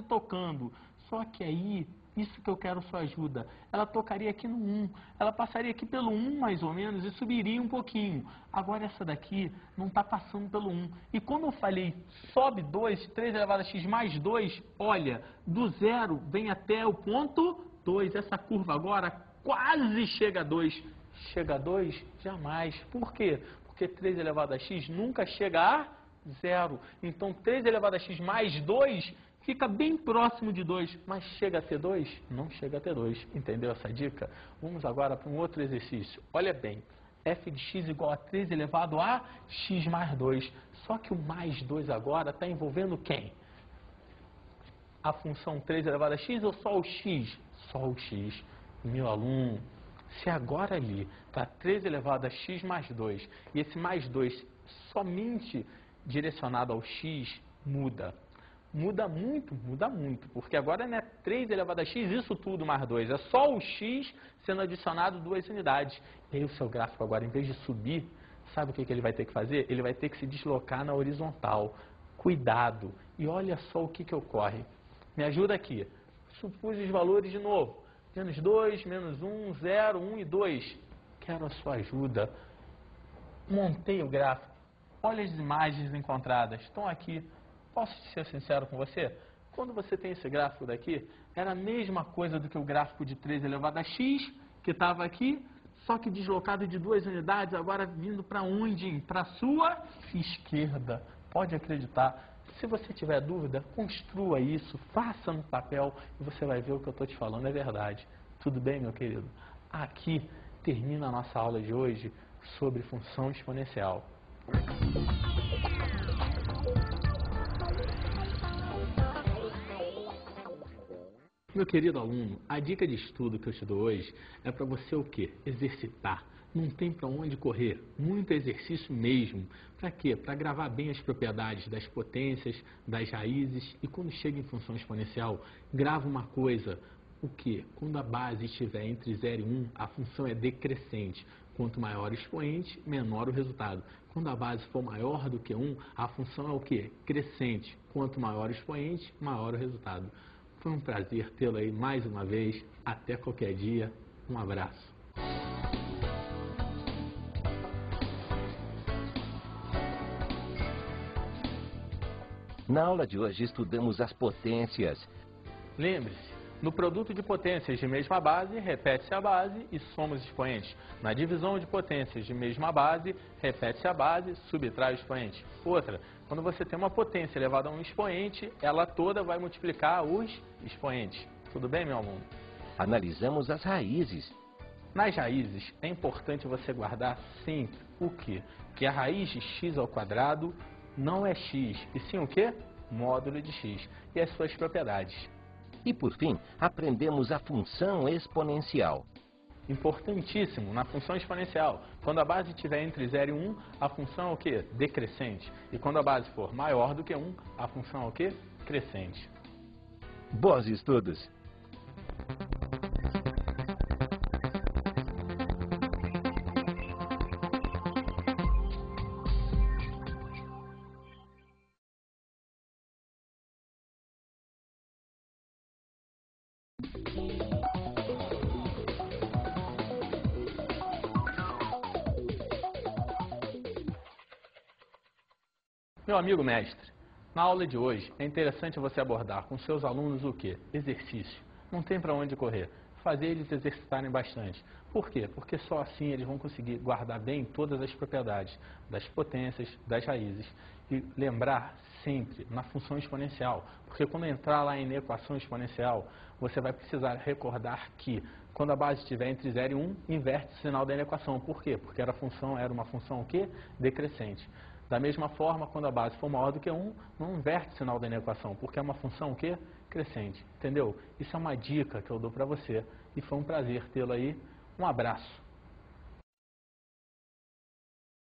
tocando. Só que aí, isso que eu quero sua ajuda, ela tocaria aqui no 1, ela passaria aqui pelo 1 mais ou menos e subiria um pouquinho. Agora essa daqui não está passando pelo 1. E como eu falei, sobe 2, 3 elevado a x mais 2, olha, do 0 vem até o ponto 2. Essa curva agora quase chega a 2. Chega a 2? Jamais. Por quê? Porque 3 elevado a x nunca chega a 0. Então 3 elevado a x mais 2 fica bem próximo de 2, mas chega a ter 2? Não chega a ter 2. Entendeu essa dica? Vamos agora para um outro exercício. Olha bem, f de x igual a 3 elevado a x mais 2. Só que o mais 2 agora está envolvendo quem? A função 3 elevado a x ou só o x? Só o x. Meu aluno, se agora ali está 3 elevado a x mais 2 e esse mais 2 somente direcionado ao x, muda. Muda muito, porque agora não é 3 elevado a x, isso tudo mais 2. É só o x sendo adicionado 2 unidades. E aí o seu gráfico agora, em vez de subir, sabe o que ele vai ter que fazer? Ele vai ter que se deslocar na horizontal. Cuidado! E olha só o que ocorre. Me ajuda aqui. Supus os valores de novo. Menos 2, menos 1, 0, 1 e 2. Quero a sua ajuda. Montei o gráfico. Olha as imagens encontradas. Estão aqui. Posso ser sincero com você? Quando você tem esse gráfico daqui, era a mesma coisa do que o gráfico de 3 elevado a x, que estava aqui, só que deslocado de 2 unidades, agora vindo para onde? Para a sua esquerda. Pode acreditar. Se você tiver dúvida, construa isso, faça no papel e você vai ver o que eu estou te falando é verdade. Tudo bem, meu querido? Aqui termina a nossa aula de hoje sobre função exponencial. Meu querido aluno, a dica de estudo que eu te dou hoje é para você o quê? Exercitar. Não tem para onde correr. Muito exercício mesmo. Para quê? Para gravar bem as propriedades das potências, das raízes e quando chega em função exponencial, grava uma coisa. O quê? Quando a base estiver entre 0 e 1, a função é decrescente. Quanto maior o expoente, menor o resultado. Quando a base for maior do que 1, a função é o quê? Crescente. Quanto maior o expoente, maior o resultado. Foi um prazer tê-lo aí mais uma vez. Até qualquer dia. Um abraço. Na aula de hoje estudamos as potências. Lembre-se, no produto de potências de mesma base, repete-se a base e soma os expoentes. Na divisão de potências de mesma base, repete-se a base, subtrai o expoente. Outra, quando você tem uma potência elevada a um expoente, ela toda vai multiplicar os expoentes. Tudo bem, meu aluno? Analisamos as raízes. Nas raízes, é importante você guardar sempre o quê? Que a raiz de x ao quadrado não é x, e sim o quê? Módulo de x e as suas propriedades. E por fim, aprendemos a função exponencial. Importantíssimo na função exponencial. Quando a base estiver entre 0 e 1, a função é o quê? Decrescente. E quando a base for maior do que 1, a função é o quê? Crescente. Bons estudos! Meu amigo mestre, na aula de hoje é interessante você abordar com seus alunos o quê? Exercício. Não tem para onde correr. Fazer eles exercitarem bastante. Por quê? Porque só assim eles vão conseguir guardar bem todas as propriedades das potências, das raízes. E lembrar sempre na função exponencial. Porque quando entrar lá em equação exponencial, você vai precisar recordar que quando a base estiver entre 0 e 1, inverte o sinal da equação. Por quê? Porque era uma função o quê? Decrescente. Da mesma forma, quando a base for maior do que 1, não inverte o sinal da equação, porque é uma função o quê? Crescente. Entendeu? Isso é uma dica que eu dou para você. E foi um prazer tê-lo aí. Um abraço.